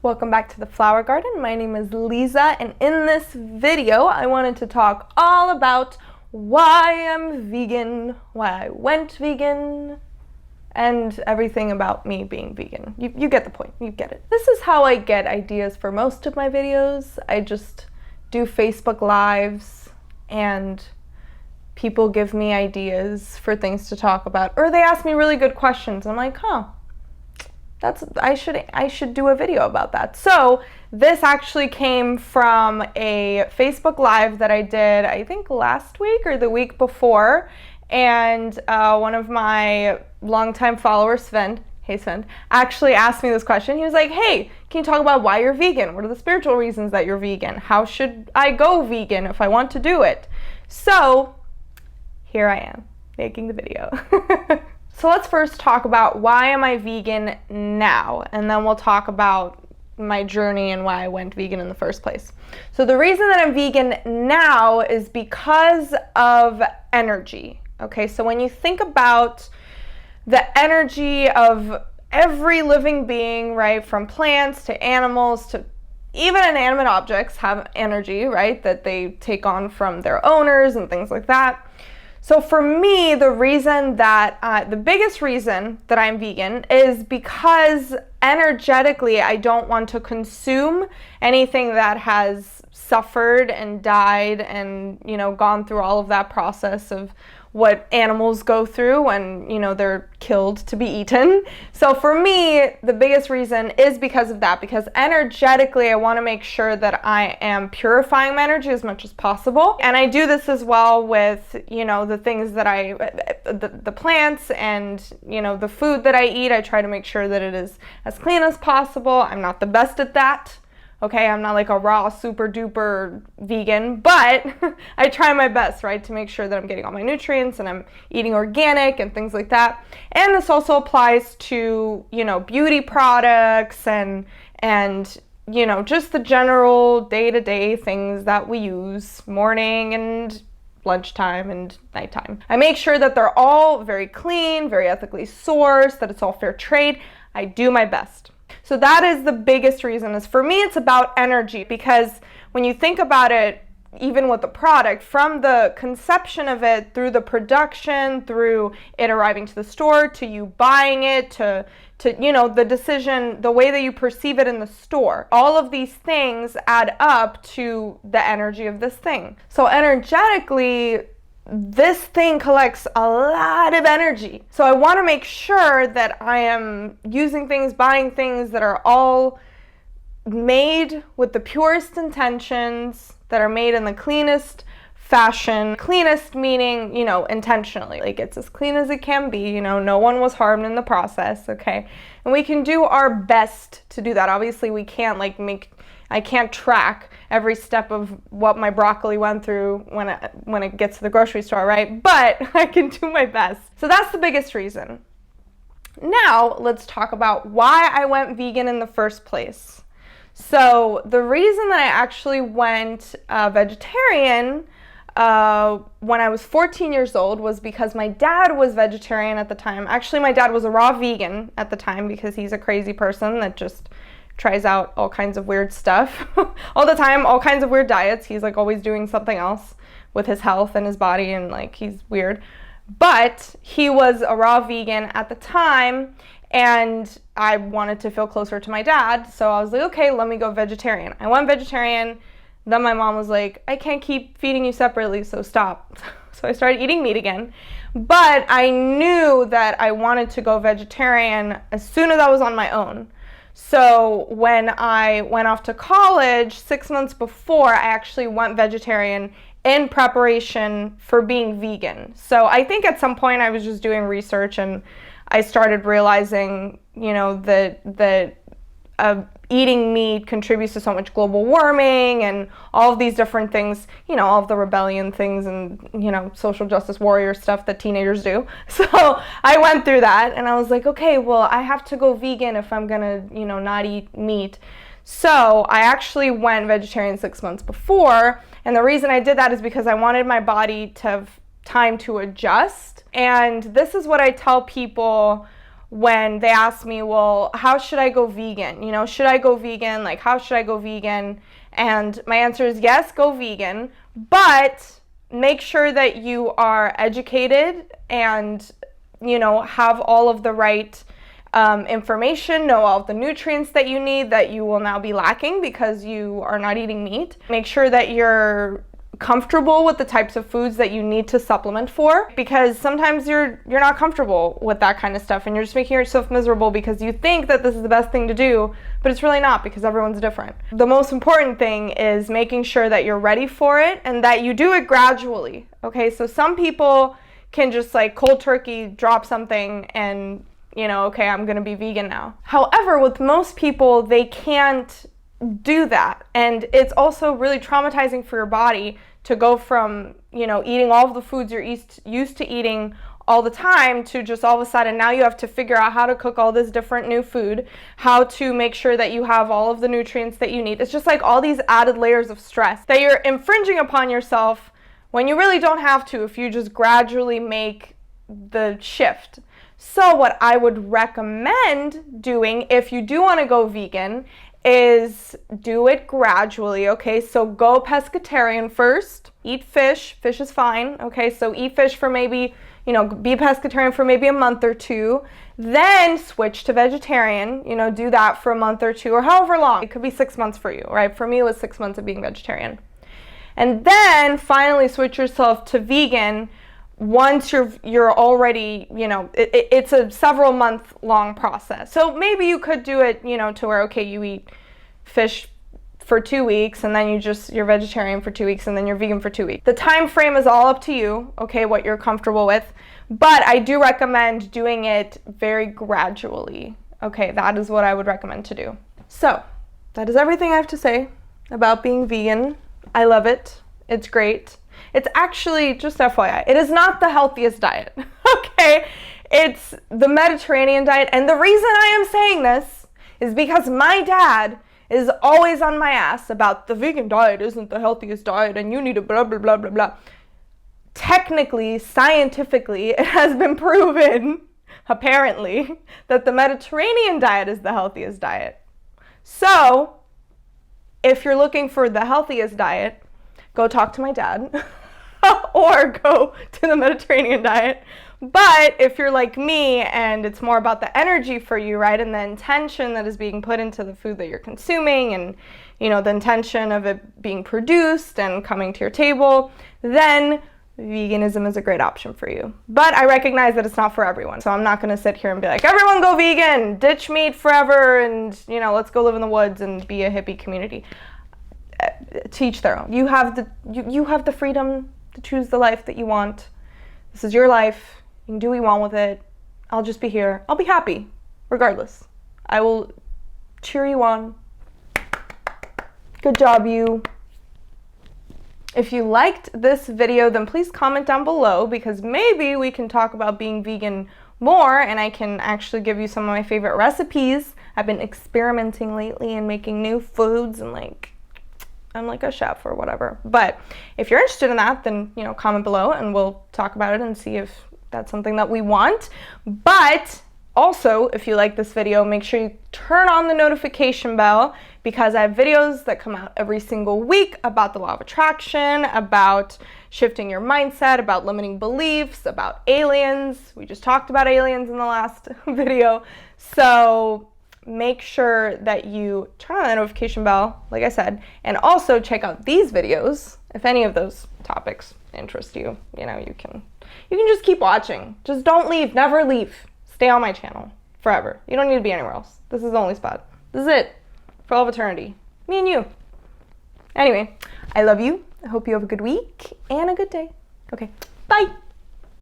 Welcome back to the Flower Garden. My name is Lisa, and in this video I wanted to talk all about why I'm vegan, why I went vegan, and everything about me being vegan. You get the point, you get it. This is how I get ideas for most of my videos. I just do Facebook Lives and people give me ideas for things to talk about, or they ask me really good questions. I'm like, I should do a video about that. So this actually came from a Facebook Live that I did, I think last week or the week before, and one of my longtime followers, Sven, hey Sven, actually asked me this question. He was like, hey, can you talk about why you're vegan? What are the spiritual reasons that you're vegan? How should I go vegan if I want to do it? So here I am making the video. So let's first talk about why am I vegan now, and then we'll talk about my journey and why I went vegan in the first place. So the reason that I'm vegan now is because of energy. Okay, so when you think about the energy of every living being, right, from plants to animals to even inanimate objects have energy, right, that they take on from their owners and things like that. So for me, the biggest reason that I'm vegan is because energetically, I don't want to consume anything that has suffered and died and, gone through all of that process of what animals go through when, they're killed to be eaten. So for me, the biggest reason is because of that, because energetically, I want to make sure that I am purifying my energy as much as possible. And I do this as well with, the things that the plants and, the food that I eat. I try to make sure that it is as clean as possible. I'm not the best at that. Okay, I'm not like a raw, super duper vegan, but I try my best, right, to make sure that I'm getting all my nutrients and I'm eating organic and things like that. And this also applies to, beauty products and just the general day-to-day things that we use morning and lunchtime and nighttime. I make sure that they're all very clean, very ethically sourced, that it's all fair trade. I do my best. So that is the biggest reason. Is for me, it's about energy, because when you think about it, even with the product, from the conception of it through the production, through it arriving to the store, to you buying it, to the decision, the way that you perceive it in the store, all of these things add up to the energy of this thing. So energetically, this thing collects a lot of energy. So I want to make sure that I am using things, buying things that are all made with the purest intentions, that are made in the cleanest fashion. Cleanest meaning, intentionally. Like, it's as clean as it can be, no one was harmed in the process, okay? And we can do our best to do that. Obviously, we can't I can't track every step of what my broccoli went through when it gets to the grocery store, right? But I can do my best. So that's the biggest reason. Now, let's talk about why I went vegan in the first place. So the reason that I actually went vegetarian when I was 14 years old was because my dad was vegetarian at the time. Actually, my dad was a raw vegan at the time because he's a crazy person that just tries out all kinds of weird stuff all the time, all kinds of weird diets. He's like always doing something else with his health and his body, and like he's weird. But he was a raw vegan at the time, and I wanted to feel closer to my dad, so I was like, okay, let me go vegetarian. I went vegetarian. Then my mom was like, I can't keep feeding you separately, so stop. So I started eating meat again. But I knew that I wanted to go vegetarian as soon as I was on my own. So when I went off to college, 6 months before, I actually went vegetarian in preparation for being vegan. So I think at some point I was just doing research and I started realizing, that eating meat contributes to so much global warming and all of these different things, all of the rebellion things and, social justice warrior stuff that teenagers do. So I went through that and I was like, okay, well, I have to go vegan if I'm gonna, not eat meat. So I actually went vegetarian 6 months before. And the reason I did that is because I wanted my body to have time to adjust. And this is what I tell people when they ask me, well, how should I go vegan? You know, should I go vegan? Like, how should I go vegan? And my answer is yes, go vegan, but make sure that you are educated and, you know, have all of the right information, know all of the nutrients that you need that you will now be lacking because you are not eating meat. Make sure that you're comfortable with the types of foods that you need to supplement for, because sometimes you're not comfortable with that kind of stuff and you're just making yourself miserable because you think that this is the best thing to do, but it's really not, because everyone's different. The most important thing is making sure that you're ready for it and that you do it gradually. Okay, so some people can just like cold turkey drop something and, you know, okay, I'm gonna be vegan now. However, with most people, they can't do that, and it's also really traumatizing for your body to go from, you know, eating all of the foods you're used to eating all the time to just all of a sudden now you have to figure out how to cook all this different new food, how to make sure that you have all of the nutrients that you need. It's just like all these added layers of stress that you're infringing upon yourself when you really don't have to if you just gradually make the shift. So what I would recommend doing if you do want to go vegan is do it gradually, okay? So go pescatarian first, eat fish, fish is fine, okay? So eat fish for maybe, you know, be pescatarian for maybe a month or two, then switch to vegetarian, you know, do that for a month or two or however long. It could be 6 months for you, right? For me, it was 6 months of being vegetarian. And then finally switch yourself to vegan once you're already, you know, it's a several month long process. So maybe you could do it, you know, to where, okay, you eat fish for 2 weeks and then you're vegetarian for 2 weeks and then you're vegan for 2 weeks. The time frame is all up to you, okay, what you're comfortable with, but I do recommend doing it very gradually. Okay, that is what I would recommend to do. So that is everything I have to say about being vegan. I love it. It's great. It's actually, just FYI, it is not the healthiest diet, okay? It's the Mediterranean diet, and the reason I am saying this is because my dad is always on my ass about the vegan diet isn't the healthiest diet, and you need to blah, blah, blah, blah, blah. Technically, scientifically, it has been proven, apparently, that the Mediterranean diet is the healthiest diet. So, if you're looking for the healthiest diet, go talk to my dad or go to the Mediterranean diet. But if you're like me and it's more about the energy for you, right, and the intention that is being put into the food that you're consuming and, you know, the intention of it being produced and coming to your table, then veganism is a great option for you. But I recognize that it's not for everyone. So I'm not going to sit here and be like, everyone go vegan, ditch meat forever, and, you know, let's go live in the woods and be a hippie community. Teach their own. You have the freedom to choose the life that you want. This is your life. You can do what you want with it. I'll just be here. I'll be happy, regardless. I will cheer you on. Good job, you. If you liked this video, then please comment down below, because maybe we can talk about being vegan more and I can actually give you some of my favorite recipes. I've been experimenting lately and making new foods, and I'm like a chef or whatever. But if you're interested in that, then, you know, comment below and we'll talk about it and see if that's something that we want. But also, if you like this video, make sure you turn on the notification bell, because I have videos that come out every single week about the law of attraction, about shifting your mindset, about limiting beliefs, about aliens. We just talked about aliens in the last video. So make sure that you turn on the notification bell, like I said, and also check out these videos. If any of those topics interest you, you know, you can just keep watching. Just don't leave, never leave. Stay on my channel forever. You don't need to be anywhere else. This is the only spot. This is it for all of eternity. Me and you. Anyway, I love you. I hope you have a good week and a good day. Okay, bye.